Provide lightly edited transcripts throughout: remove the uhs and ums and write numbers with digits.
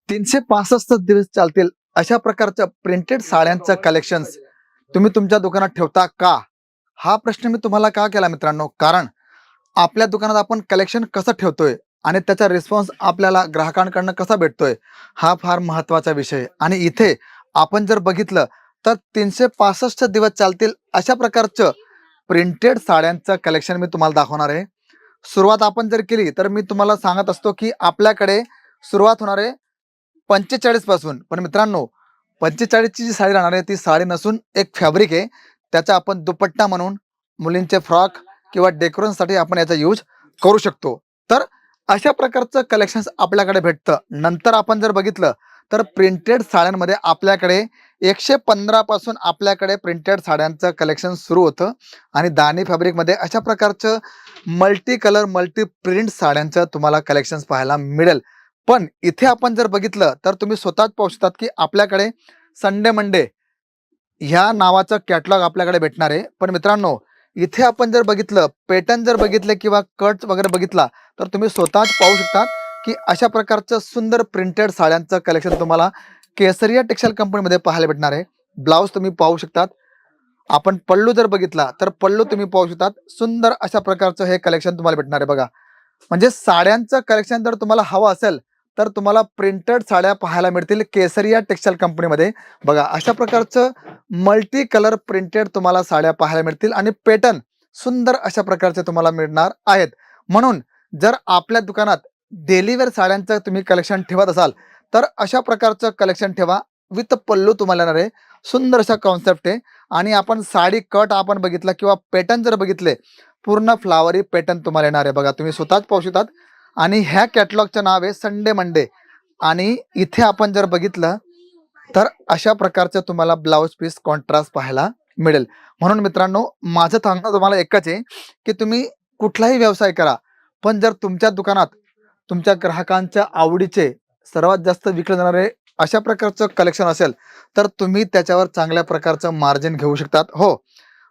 365 दिवस चालतील अशा प्रकारच्या प्रिंटेड साड्यांचं कलेक्शन्स तुम्ही तुमच्या दुकानात ठेवता का? हा प्रश्न मी तुम्हाला का केला मित्रांनो, कारण आपल्या दुकानात आपण कलेक्शन कसं ठेवतोय आणि त्याचा रिस्पॉन्स आपल्याला ग्राहकांकडून कसा भेटतोय हा फार महत्त्वाचा विषय आहे. आणि इथे आपण जर बघितलं तर 365 दिवस चालतील अशा प्रकारचं प्रिंटेड साड्यांचं कलेक्शन मी तुम्हाला दाखवणार आहे. सुरुवात आपण जर केली तर मी तुम्हाला सांगत असतो की आपल्याकडे सुरुवात होणार आहे 45 पासून. पण मित्रांनो, 45 ची जी साडी राहणार आहे ती साडी नसून एक फॅब्रिक आहे. त्याचा आपण दुपट्टा म्हणून मुलींचे फ्रॉक किंवा डेकोरेशनसाठी आपण याचा यूज करू शकतो. तर अशा प्रकारचं कलेक्शन्स आपल्याकडे भेटतं. नंतर आपण जर बघितलं तर प्रिंटेड साड्यांमध्ये आपल्याकडे 115 पासून आपल्याकडे प्रिंटेड साड्यांचं कलेक्शन सुरू होतं आणि दानी फॅब्रिकमध्ये अशा प्रकारचं मल्टी कलर मल्टी प्रिंट साड्यांचं तुम्हाला कलेक्शन्स पाहायला मिळेल. पण इथे आपण जर बघितलं तर तुम्ही स्वतःच पाहू शकतात की आपल्याकडे संडे मंडे ह्या नावाचं कॅटलॉग आपल्याकडे भेटणार आहे. पण मित्रांनो, इथे आपण जर बघितलं पॅटर्न जर बघितले किंवा कट्स वगैरे बघितला तर तुम्ही स्वतःच पाहू शकतात की अशा प्रकारचं सुंदर प्रिंटेड साड्यांचं कलेक्शन तुम्हाला केसरिया टेक्सटाईल कंपनीमध्ये पाहायला भेटणार आहे. ब्लाऊज तुम्ही पाहू शकतात. आपण पल्लू जर बघितला तर पल्लू तुम्ही पाहू शकतात. सुंदर अशा प्रकारचं हे कलेक्शन तुम्हाला भेटणार आहे बघा. म्हणजे साड्यांचं कलेक्शन जर तुम्हाला हवं असेल तर तुम्हाला प्रिंटेड साड्या पाहायला मिळतील केसरिया टेक्सटाईल कंपनीमध्ये. बघा, अशा प्रकारचं मल्टी कलर प्रिंटेड तुम्हाला साड्या पाहायला मिळतील आणि पॅटर्न सुंदर अशा प्रकारचे तुम्हाला मिळणार आहेत. म्हणून जर आपल्या दुकानात डेली वेअर साड्यांचं तुम्ही कलेक्शन ठेवत असाल तर अशा प्रकारचं कलेक्शन ठेवा. विथ पल्लू तुम्हाला येणार आहे. सुंदर अशा कॉन्सेप्ट आहे. आणि आपण साडी कट आपण बघितला किंवा पॅटर्न जर बघितले, पूर्ण फ्लावरी पॅटर्न तुम्हाला येणार आहे. बघा, तुम्ही स्वतःच पाहू शकतात. आणि ह्या कॅटलॉगचं नाव आहे संडे मंडे. आणि इथे आपण जर बघितलं तर अशा प्रकारचं तुम्हाला ब्लाऊज पीस कॉन्ट्रास्ट पाहायला मिळेल. म्हणून मित्रांनो, माझं सांगणं तुम्हाला एकच आहे की तुम्ही कुठलाही व्यवसाय करा, पण जर तुमच्या दुकानात तुमच्या ग्राहकांच्या आवडीचे सर्वात जास्त विकले जाणारे अशा प्रकारचं कलेक्शन असेल तर तुम्ही त्याच्यावर चांगल्या प्रकारचं मार्जिन घेऊ शकतात. हो,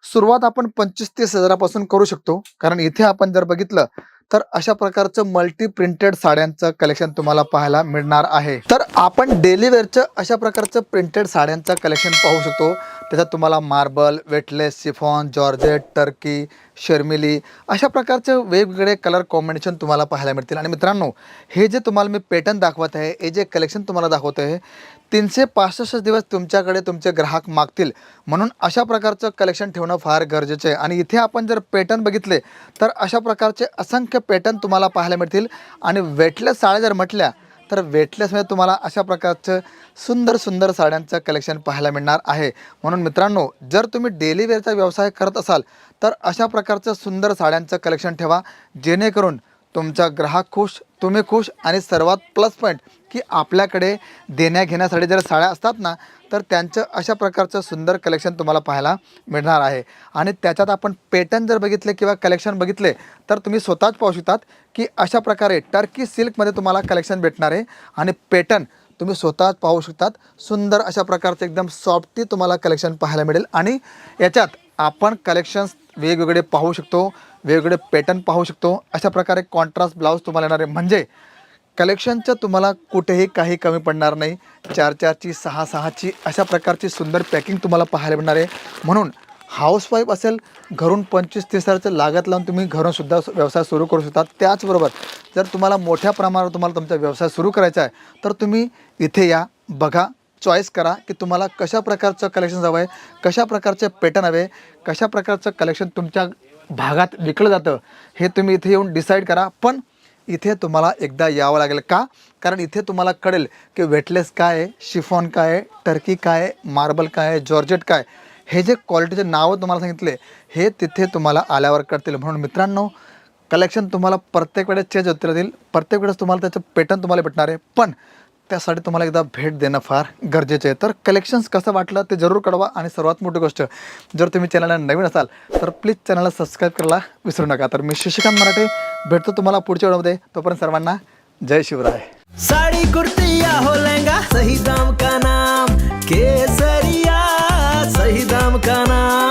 सुरुवात आपण 25-30 हजारापासून करू शकतो. कारण इथे आपण जर बघितलं तर अशा प्रकारचं मल्टी प्रिंटेड साड्यांचं कलेक्शन तुम्हाला पाहायला मिळणार आहे. तर आपण डेली वेअरचं अशा प्रकारचं प्रिंटेड साड्यांचं कलेक्शन पाहू शकतो. त्याच्यात तुम्हाला marble, weightless, chiffon, georgette, turkey, शर्मिली अशा प्रकारचे वेगवेगळे कलर कॉम्बिनेशन तुम्हाला पाहायला मिळतील. आणि मित्रांनो, हे जे तुम्हाला मी पॅटर्न दाखवत आहे, हे जे कलेक्शन तुम्हाला दाखवत आहे, 365 दिवस तुमच्याकडे तुमचे ग्राहक मागतील. म्हणून अशा प्रकारचं कलेक्शन ठेवणं फार गरजेचं आहे. आणि इथे आपण जर पॅटर्न बघितले तर अशा प्रकारचे असंख्य पॅटर्न तुम्हाला पाहायला मिळतील. आणि वेटलेस साड्या जर म्हटल्या तर वेटलेसमध्ये तुम्हाला अशा प्रकारचं सुंदर सुंदर साड्यांचं कलेक्शन पाहायला मिळणार आहे. म्हणून मित्रांनो, जर तुम्ही डेली वेअरचा व्यवसाय करत असाल तर अशा प्रकारचं सुंदर साड्यांचं कलेक्शन ठेवा, जेणेकरून तुमचा ग्राहक खुश, तुम्ही खुश. आणि सर्वात प्लस पॉईंट की आपल्याकडे देण्या घेण्यासाठी जर साड्या असतात ना तर त्यांचं अशा प्रकारचं सुंदर कलेक्शन तुम्हाला पाहायला मिळणार आहे. आणि त्याच्यात आपण पॅटर्न जर बघितले किंवा कलेक्शन बघितले तर तुम्ही स्वतःच पाहू शकतात की अशा प्रकारे टर्की सिल्कमध्ये तुम्हाला कलेक्शन भेटणार आहे. आणि पॅटर्न तुम्ही स्वतःच पाहू शकतात. सुंदर अशा प्रकारचं एकदम सॉफ्टी तुम्हाला कलेक्शन पाहायला मिळेल. आणि याच्यात आपण कलेक्शन्स वेगवेगळे पाहू शकतो, वेगवेगळे पॅटर्न पाहू शकतो. अशा प्रकारे कॉन्ट्रास्ट ब्लाऊज तुम्हाला येणार आहे. म्हणजे कलेक्शनचं तुम्हाला कुठेही काही कमी पडणार नाही. 4-4ची 6-6ची अशा प्रकारची सुंदर पॅकिंग तुम्हाला पाहायला मिळणार आहे. म्हणून हाऊसवाईफ असेल, घरून 25-30 हजाराचं लागत लावून तुम्ही घरूनसुद्धा व्यवसाय सुरू करू शकता. त्याचबरोबर जर तुम्हाला मोठ्या प्रमाणावर तुम्हाला तुमचा व्यवसाय सुरू करायचा आहे तर तुम्ही इथे या, बघा, चॉईस करा की तुम्हाला कशा प्रकारचं कलेक्शन हवं आहे, कशा प्रकारचे पॅटर्न हवे, कशा प्रकारचं कलेक्शन तुमच्या भागात विकलं जातं हे तुम्ही इथे येऊन डिसाईड करा. पण इथे तुम्हाला एकदा यावं लागेल. का? कारण इथे तुम्हाला कळेल की वेटलेस काय आहे, शिफॉन काय आहे, टर्की काय आहे, मार्बल काय आहे, जॉर्जेट काय, हे जे क्वालिटीचे नावं तुम्हाला सांगितले हे तिथे तुम्हाला आल्यावर कळतील. म्हणून मित्रांनो, कलेक्शन तुम्हाला प्रत्येक वेळेस चेंज होत राहतील. प्रत्येक वेळेस तुम्हाला त्याचं पॅटर्न तुम्हाला भेटणार आहे. पण त्यासाठी तुम्हाला एकदा भेट देणं फार गरजेचं आहे. तर कलेक्शन्स कसं वाटलं ते जरूर कळवा. आणि सर्वात मोठी गोष्ट, जर तुम्ही चॅनलला नवीन असाल तर प्लीज चॅनलला सबस्क्राईब करायला विसरू नका. तर मी शशिकांत मराठे भेटतो तुम्हाला पुढच्या व्हिडिओमध्ये. तोपर्यंत सर्वांना जय शिवराय. साड़ी कुर्ती या हो लहंगा, सही दाम का नाम केसरिया, सही दाम का नाम.